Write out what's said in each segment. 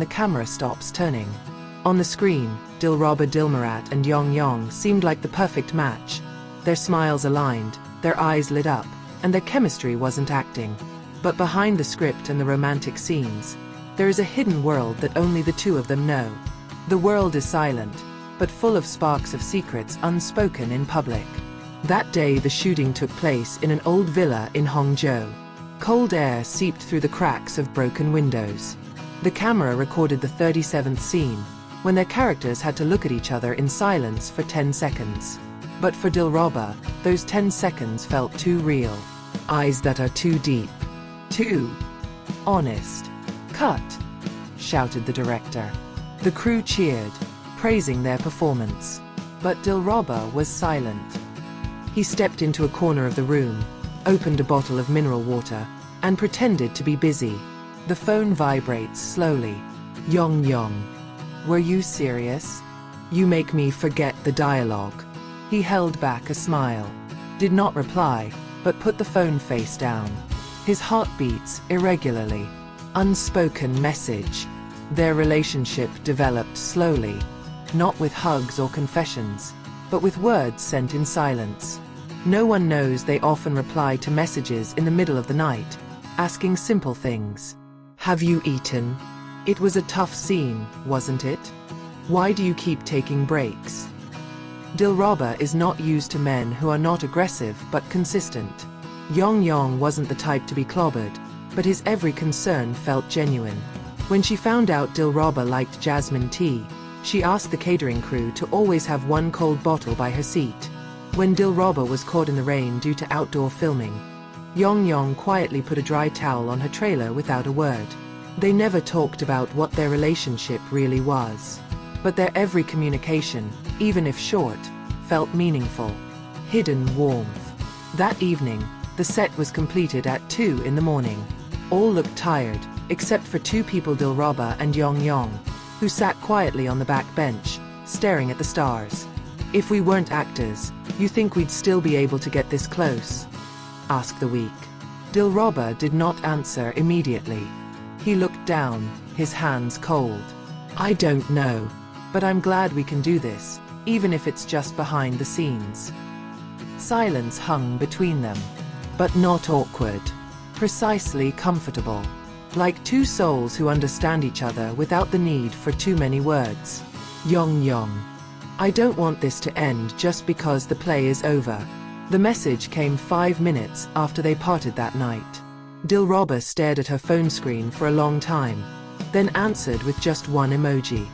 camera stops turning. On the screen, Dilraba, Dilmurat and Yong seemed like the perfect match. Their smiles aligned, their eyes lit up, and their chemistry wasn't acting. But behind the script and the romantic scenes, there is a hidden world that only the two of them know. The world is silent, but full of sparks of secrets unspoken in public. That day the shooting took place in an old villa in Hangzhou. Cold air seeped through the cracks of broken windows. The camera recorded the 37th scene, when their characters had to look at each other in silence for 10 seconds. But for Dilraba, those 10 seconds felt too real. Eyes that are too deep. Too honest. "Cut!" shouted the director. The crew cheered, praising their performance. But Dilraba was silent. He stepped into a corner of the room, opened a bottle of mineral water, and pretended to be busy. The phone vibrates slowly. Yong. "Were you serious? You make me forget the dialogue." He held back a smile, did not reply, but put the phone face down. His heart beats irregularly. Unspoken message. Their relationship developed slowly, not with hugs or confessions, but with words sent in silence. No one knows they often reply to messages in the middle of the night, asking simple things. "Have you eaten? It was a tough scene, wasn't it? Why do you keep taking breaks?" Dilraba is not used to men who are not aggressive but consistent. Yong wasn't the type to be clobbered, but his every concern felt genuine. When she found out Dilraba liked jasmine tea, she asked the catering crew to always have one cold bottle by her seat. When Dilraba was caught in the rain due to outdoor filming, Yong quietly put a dry towel on her trailer without a word. They never talked about what their relationship really was. But their every communication, even if short, felt meaningful. Hidden warmth. That evening, the set was completed at 2 in the morning. All looked tired, except for two people, Dilraba and Yong, who sat quietly on the back bench, staring at the stars. "If we weren't actors, you think we'd still be able to get this close?" asked the weak. Dilraba did not answer immediately. He looked down, his hands cold. "I don't know. But I'm glad we can do this, even if it's just behind the scenes." Silence hung between them. But not awkward. Precisely comfortable. Like two souls who understand each other without the need for too many words. Yong. "I don't want this to end just because the play is over." The message came 5 minutes after they parted that night. Dilraba stared at her phone screen for a long time, then answered with just one emoji.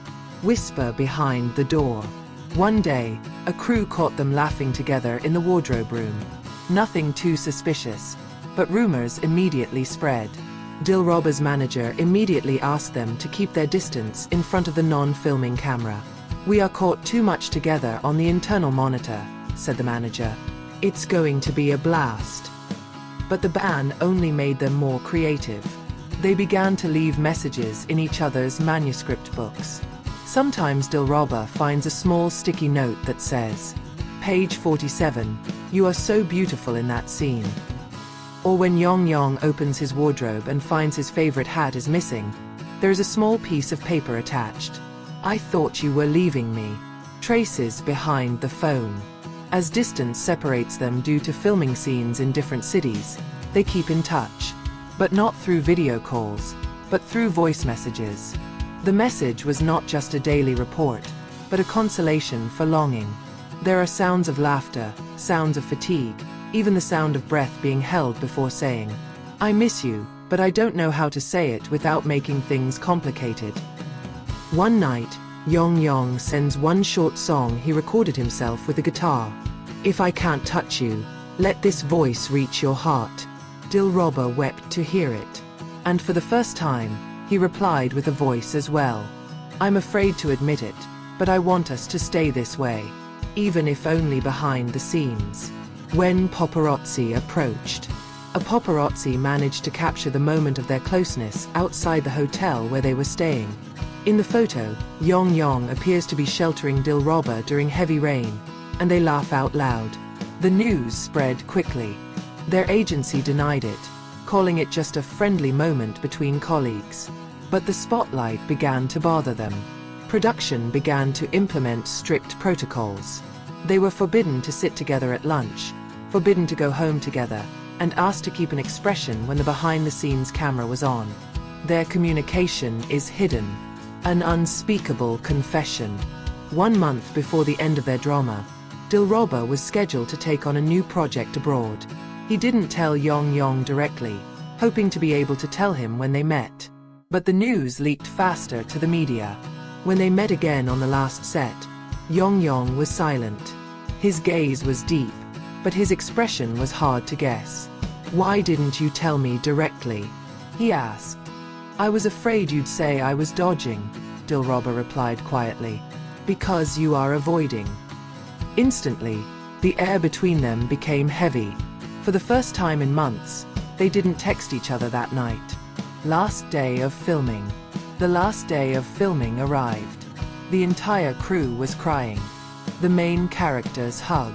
Whisper behind the door. One day, a crew caught them laughing together in the wardrobe room. Nothing too suspicious, but rumors immediately spread. Dilraba's manager immediately asked them to keep their distance in front of the non-filming camera. "We are caught too much together on the internal monitor," said the manager. "It's going to be a blast." But the ban only made them more creative. They began to leave messages in each other's manuscript books. Sometimes Dilraba finds a small sticky note that says, "Page 47, you are so beautiful in that scene." Or when Yong opens his wardrobe and finds his favorite hat is missing, there is a small piece of paper attached. "I thought you were leaving me." Traces behind the phone. As distance separates them due to filming scenes in different cities, they keep in touch. But not through video calls, but through voice messages. The message was not just a daily report, but a consolation for longing. There are sounds of laughter, sounds of fatigue, even the sound of breath being held before saying, "I miss you, but I don't know how to say it without making things complicated." One night, Yong sends one short song he recorded himself with a guitar. "If I can't touch you, let this voice reach your heart." Dilraba wept to hear it. And for the first time, he replied with a voice as well. "I'm afraid to admit it, but I want us to stay this way, even if only behind the scenes." When paparazzi approached. A paparazzi managed to capture the moment of their closeness outside the hotel where they were staying. In the photo, Yong appears to be sheltering Dilraba during heavy rain, and they laugh out loud. The news spread quickly. Their agency denied it, calling it just a friendly moment between colleagues. But the spotlight began to bother them. Production began to implement strict protocols. They were forbidden to sit together at lunch, forbidden to go home together, and asked to keep an expression when the behind-the-scenes camera was on. Their communication is hidden. An unspeakable confession. 1 month before the end of their drama, Dilraba was scheduled to take on a new project abroad. He didn't tell Yong directly, hoping to be able to tell him when they met. But the news leaked faster to the media. When they met again on the last set, Yong was silent. His gaze was deep, but his expression was hard to guess. "Why didn't you tell me directly?" he asked. "I was afraid you'd say I was dodging," Dilraba replied quietly. "Because you are avoiding." Instantly, the air between them became heavy. For the first time in months, they didn't text each other that night. Last day of filming. The last day of filming arrived. The entire crew was crying. The main characters hug.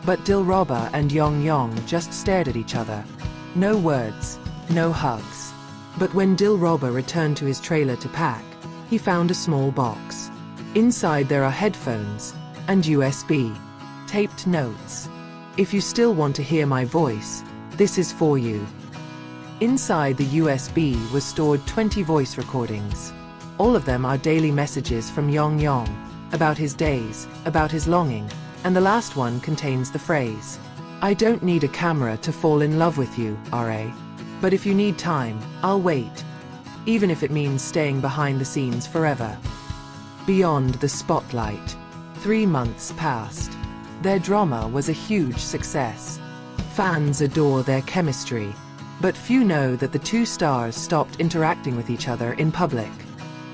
But Dilraba and Yong just stared at each other. No words, no hugs. But when Dilraba returned to his trailer to pack, he found a small box. Inside there are headphones and USB taped notes. "If you still want to hear my voice, this is for you." Inside the USB was stored 20 voice recordings. All of them are daily messages from Yong about his days, about his longing, and the last one contains the phrase, "I don't need a camera to fall in love with you, RA. But if you need time, I'll wait. Even if it means staying behind the scenes forever." Beyond the spotlight, 3 months passed. Their drama was a huge success. Fans adore their chemistry. But few know that the two stars stopped interacting with each other in public.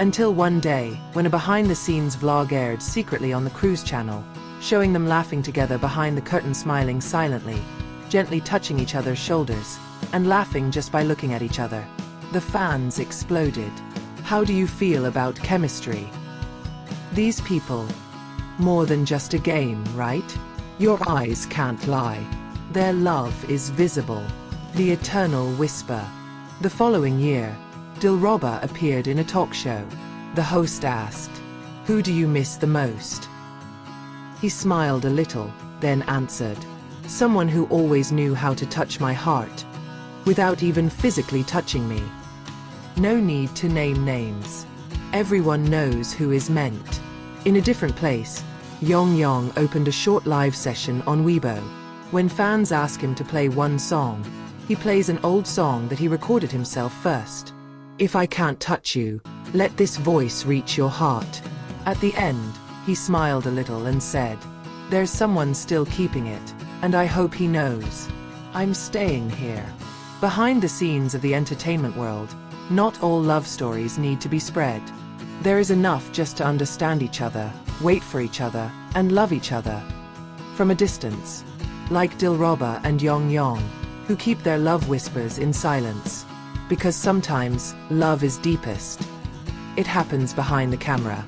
Until one day, when a behind-the-scenes vlog aired secretly on the cruise channel, showing them laughing together behind the curtain, smiling silently, gently touching each other's shoulders, and laughing just by looking at each other. The fans exploded. "How do you feel about chemistry? These people, more than just a game, right? Your eyes can't lie. Their love is visible." The eternal whisper. The following year, Dilraba appeared in a talk show. The host asked, "Who do you miss the most?" He smiled a little, then answered, "Someone who always knew how to touch my heart, without even physically touching me." No need to name names. Everyone knows who is meant. In a different place, Yong opened a short live session on Weibo. When fans ask him to play one song, he plays an old song that he recorded himself first. "If I can't touch you, let this voice reach your heart." At the end, he smiled a little and said, "There's someone still keeping it, and I hope he knows. I'm staying here." Behind the scenes of the entertainment world, not all love stories need to be spread. There is enough just to understand each other, wait for each other, and love each other. From a distance. Like Dilraba and Yong, who keep their love whispers in silence. Because sometimes, love is deepest. It happens behind the camera.